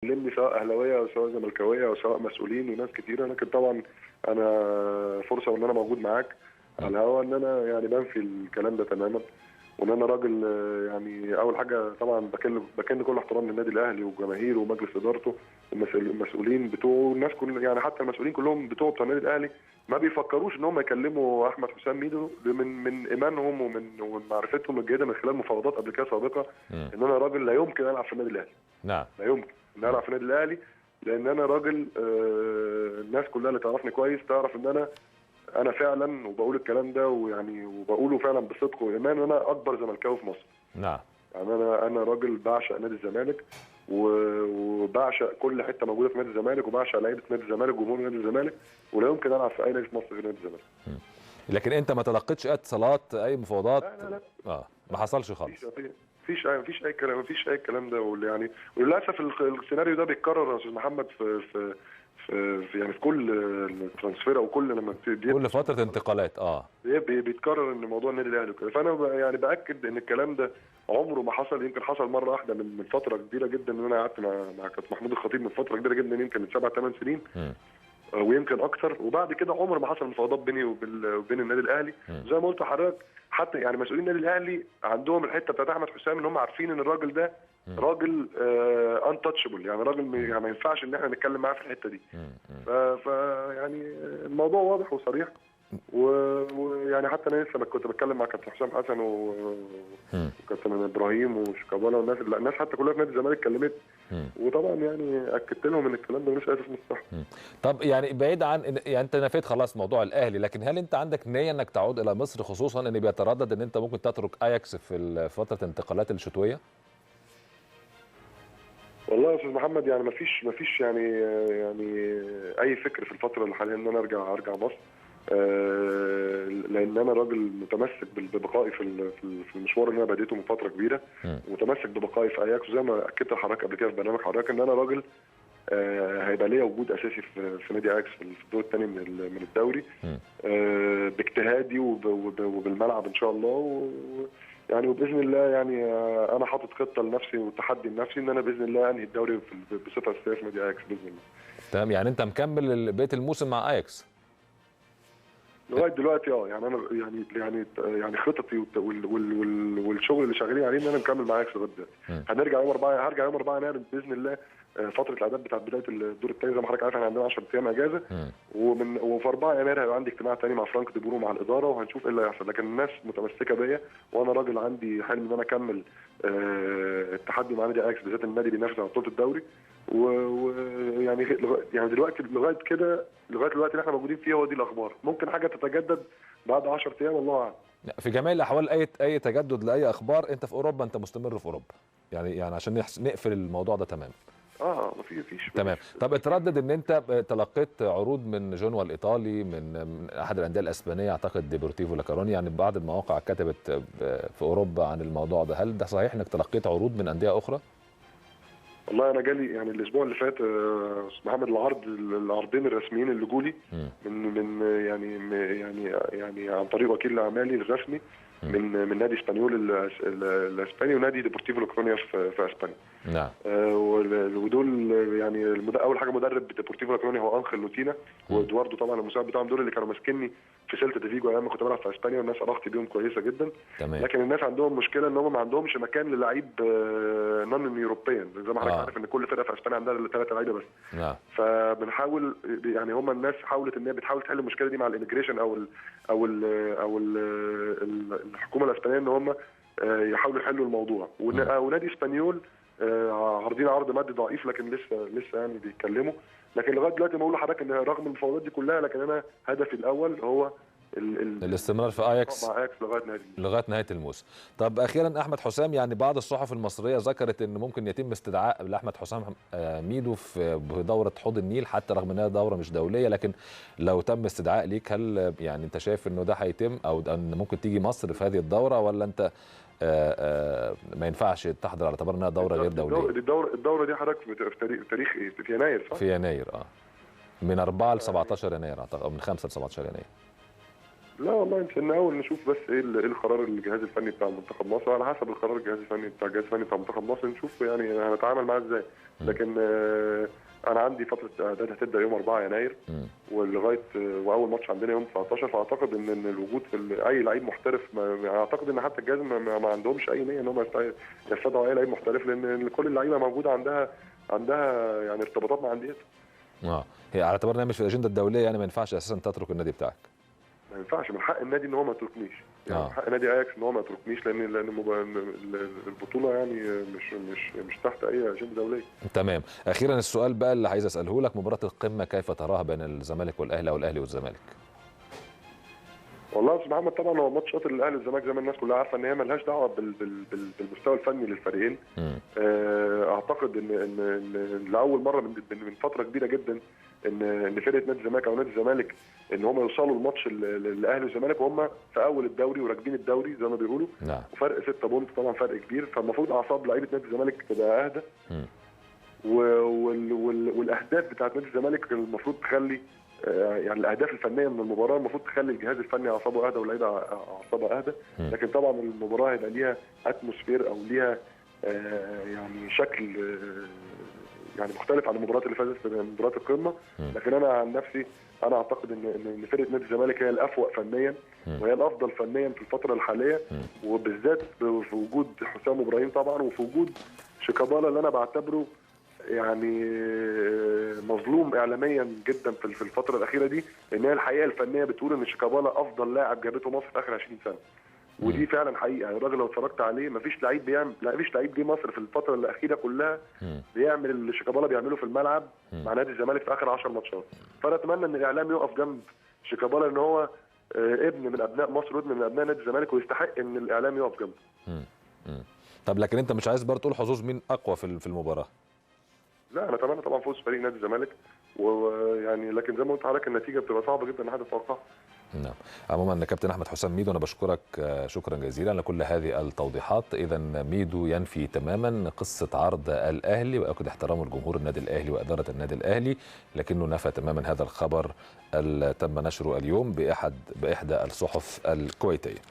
كلمني سواء اهلاويه او سواء زملكاويه او سواء مسؤولين وناس كتيره، لكن طبعا انا فرصه ان انا موجود معاك على الهواء ان انا يعني بنفي الكلام ده تماما، وان انا راجل يعني اول حاجه طبعا بكن كل احترام للنادي الاهلي وجماهيره ومجلس ادارته المسؤولين بتوعه، الناس كل يعني حتى المسؤولين كلهم بتوع النادي الاهلي ما بيفكروش ان هم يكلموا احمد حسام ميدو من ايمانهم ومن معرفتهم الجيده من خلال مفاوضات قبل كده سابقه ان انا راجل لا يمكن العب في النادي الاهلي. نعم. لا يمكن ان العب في النادي الاهلي لان انا راجل الناس كلها اللي تعرفني كويس تعرف ان انا فعلا وبقول الكلام ده ويعني وبقوله فعلا بصدق وايمان انا اكبر زملكاوي في مصر. نعم. يعني انا راجل بعشق نادي الزمالك وبعشق كل حته موجوده في نادي الزمالك وبعشق لعيبه نادي الزمالك وجمهور نادي الزمالك ولا يمكن العب في اي نادي في مصر غير نادي الزمالك. لكن انت ما تلقيتش اي اتصالات اي مفاوضات؟ لا ما حصلش خالص. مفيش اي كلام ده يعني وللاسف السيناريو ده بيتكرر يا استاذ محمد في يعني في كل ترانسفير او كل لما كل فتره انتقالات بيتكرر ان موضوع النادي الاهلي وكده، فانا يعني باكد ان الكلام ده عمره ما حصل. يمكن حصل مره واحده من فتره كبيره جدا ان انا قعدت مع كابتن محمود الخطيب من فتره كبيره جدا يمكن من 7 8 سنين ويمكن اكثر، وبعد كده عمر ما حصل مفاوضات بيني وبين النادي الاهلي. زي ما قلت لحضرتك حتى يعني مسؤولين النادي الاهلي عندهم الحته بتاعت احمد حسام ان هم عارفين ان الراجل ده راجل انتاتشبل، يعني راجل يعني ما ينفعش ان احنا نتكلم معاه في الحته دي. ف يعني الموضوع واضح وصريح ويعني حتى انا لسه كنت بتكلم مع كابتن حسام حسن وكابتن ابراهيم وشيكابالا الناس حتى كلها في نادي الزمالك كلمت وطبعا يعني اكدت لهم ان الكلام ده مش اساس من الصح. طب يعني بعيد عن يعني انت نفيت خلاص موضوع الاهلي، لكن هل انت عندك نيه انك تعود الى مصر، خصوصا ان بيتردد ان انت ممكن تترك اياكس في فتره الانتقالات الشتويه؟ والله يا استاذ محمد يعني مفيش يعني اي فكر في الفتره الحاليه ان انا ارجع مصر، لان انا راجل متمسك ببقائي في المشوار اللي انا بديته من فتره كبيره، ومتمسك ببقائي في اياكس زي ما اكدت لحضرتك قبل كده في برنامج حضرتك ان انا راجل هيبقى ليا وجود اساسي في نادي اياكس في الدور الثاني من الدوري باجتهادي وبالملعب ان شاء الله يعني وباذن الله يعني انا حاطط خطه لنفسي وتحدي لنفسي ان انا باذن الله انهي الدوري بصفه اساسيه في نادي اياكس باذن الله. تمام، يعني انت مكمل بقيه الموسم مع اياكس لغايه دلوقتي يعني انا يعني خططي والشغل اللي شغالين عليه ان انا مكمل مع اياكس لغايه دلوقتي. هرجع يوم 4 يناير باذن الله فتره الاعداد بتاعت بدايه الدور الثاني زي ما حضرتك عارف احنا عندنا 10 ايام اجازه وفي 4 يناير هيبقى عندي اجتماع ثاني مع فرانك دي بورو مع الاداره وهنشوف ايه اللي هيحصل، لكن الناس متمسكه بيا وانا راجل عندي حلم ان انا اكمل التحدي مع نادي اياكس بالذات النادي بينافس على بطوله الدوري ويعني دلوقتي لغايه دلوقتي اللي احنا موجودين فيه هو دي الاخبار، ممكن حاجه تتجدد بعد 10 ايام الله اعلم. في جميع الاحوال اي تجدد لاي اخبار انت في اوروبا، انت مستمر في اوروبا يعني عشان نقفل الموضوع ده تماما. مفيش تمام. طب اتردد ان انت تلقيت عروض من جنوا الايطالي من احد الانديه الاسبانيه اعتقد ديبورتيفو لاكاروني، يعني بعض المواقع كتبت في اوروبا عن الموضوع ده، هل ده صحيح انك تلقيت عروض من انديه اخرى؟ والله انا جالي يعني الاسبوع اللي فات محمد العرضين الرسميين اللي جولي من يعني عن طريق وكيل اعمالي الرسمي من نادي اسبانيول الاسباني ونادي ديبورتيفو لاكرونيا في اسبانيا. نعم. ودول يعني اول حاجه مدرب ديبورتيفو لاكرونيا هو انخيل لوتينا وادواردو طبعا المساعد بتاعهم، دول اللي كانوا ماسكني في سيلتا دي فيجو ايام ما كنت بلعب في اسبانيا والناس علاقتي بيهم كويسه جدا. تمام. لكن الناس عندهم مشكله ان هم ما عندهمش مكان للعيب نون يوروبيان زي ما حضرتك عارف ان كل فرقه في اسبانيا عندها 3 لعيبه بس. نعم. فبنحاول يعني هم الناس حاولت ان هي بتحاول تحل المشكله دي مع الانتجريشن او الحكومه الاسبانيه ان هم يحاولوا يحلوا الموضوع ونادي اسبانيول عارضين عرض مادي ضعيف لكن لسه يعني بيتكلموا، لكن لغايه دلوقتي بقول لحضرتك ان رغم المفاوضات دي كلها لكن انا هدفي الاول هو الاستمرار في اياكس مع اياكس لغايه نهايه الموسم. طب اخيرا احمد حسام، يعني بعض الصحف المصريه ذكرت ان ممكن يتم استدعاء لاحمد حسام ميدو في دوره حوض النيل حتى رغم انها دوره مش دوليه، لكن لو تم استدعاء ليك هل يعني انت شايف انه ده هيتم او ان ممكن تيجي مصر في هذه الدوره ولا انت ما ينفعش تحضر على اعتبار انها دوره غير دوليه؟ الدوره دي حضرتك في تاريخ ايه؟ في يناير صح؟ في يناير من 4 ل 17 يناير اعتقد او من 5 ل 17 يناير. لا والله يمكن اول نشوف بس ايه القرار الجهاز الفني بتاع منتخب مصر، وعلى حسب القرار الجهاز الفني بتاع منتخب مصر نشوف يعني هنتعامل معاه ازاي. لكن انا عندي فتره اعداد هتبدا يوم 4 يناير ولغايه واول ماتش عندنا يوم 19، فاعتقد ان الوجود في اي لعيب محترف اعتقد ان حتى الجهاز ما عندهمش اي نيه ان هم يستدعوا اي لعيب محترف، لان كل اللعيبه موجوده عندها يعني ارتباطات مع انديتها. هي على اعتبار انها مش في الاجنده الدوليه يعني ما ينفعش اساسا تترك النادي بتاعك. ما ينفعش، من حق النادي ان هو ما يتركنيش، يعني من حق نادي اياكس ان هو ما يتركنيش، لان البطوله يعني مش تحت اي اجنده دوليه. تمام. اخيرا السؤال بقى اللي عايز اساله لك، مباراه القمه كيف تراها بين الزمالك والاهلي او الاهلي والزمالك؟ والله يا استاذ محمد طبعا هو ماتش شاطر للاهلي والزمالك زي ما الناس كلها عارفه ان هي مالهاش دعوه بالمستوى الفني للفريقين. اعتقد ان لاول مره من فتره كبيره جدا ان فرقه نادي الزمالك او نادي الزمالك ان هم يوصلوا الماتش الاهلي والزمالك وهم في اول الدوري وراكبين الدوري زي ما بيقولوا. نعم. وفرق 6 بونت طبعا فرق كبير، فالمفروض اعصاب لعيبه نادي الزمالك تبقى اهدى. والاهداف بتاعت نادي الزمالك المفروض تخلي يعني الاهداف الفنيه من المباراه المفروض تخلي الجهاز الفني اعصابه اهدى واللعيبه اعصابها اهدى. لكن طبعا المباراه هيبقى ليها اتموسفير او ليها يعني شكل يعني مختلف عن المباريات اللي فاتت في مباريات القمه. لكن انا عن نفسي انا اعتقد ان فرقه نادي الزمالك هي الافوق فنيا وهي الافضل فنيا في الفتره الحاليه، وبالذات في وجود حسام ابراهيم طبعا وفي وجود شيكابالا اللي انا بعتبره يعني مظلوم اعلاميا جدا في الفتره الاخيره دي، لان هي الحقيقه الفنيه بتقول ان شيكابالا افضل لاعب جابته مصر في اخر 20 سنه. ودي فعلا حقيقه، الراجل لو اتفرجت عليه مفيش لعيب جه مصر في الفتره الاخيره كلها بيعمل اللي شيكابالا بيعمله في الملعب مع نادي الزمالك في اخر 10 ماتشات. فانا اتمنى ان الاعلام يقف جنب شيكابالا، ان هو ابن من ابناء مصر وابن من ابناء نادي الزمالك ويستحق ان الاعلام يقف جنبه. طب لكن انت مش عايز برضه تقول حظوظ مين اقوى في المباراه؟ لا انا اتمنى طبعا فوز فريق نادي الزمالك، ويعني لكن زي ما قلت لحضرتك النتيجه بتبقى صعبه جدا ان حد يتوقعها. نعم. عموما كابتن احمد حسام ميدو انا بشكرك شكرا جزيلا لكل هذه التوضيحات. اذا ميدو ينفي تماما قصه عرض الاهلي ويؤكد احترامه لجمهور النادي الاهلي واداره النادي الاهلي، لكنه نفى تماما هذا الخبر اللي تم نشره اليوم باحدى الصحف الكويتيه.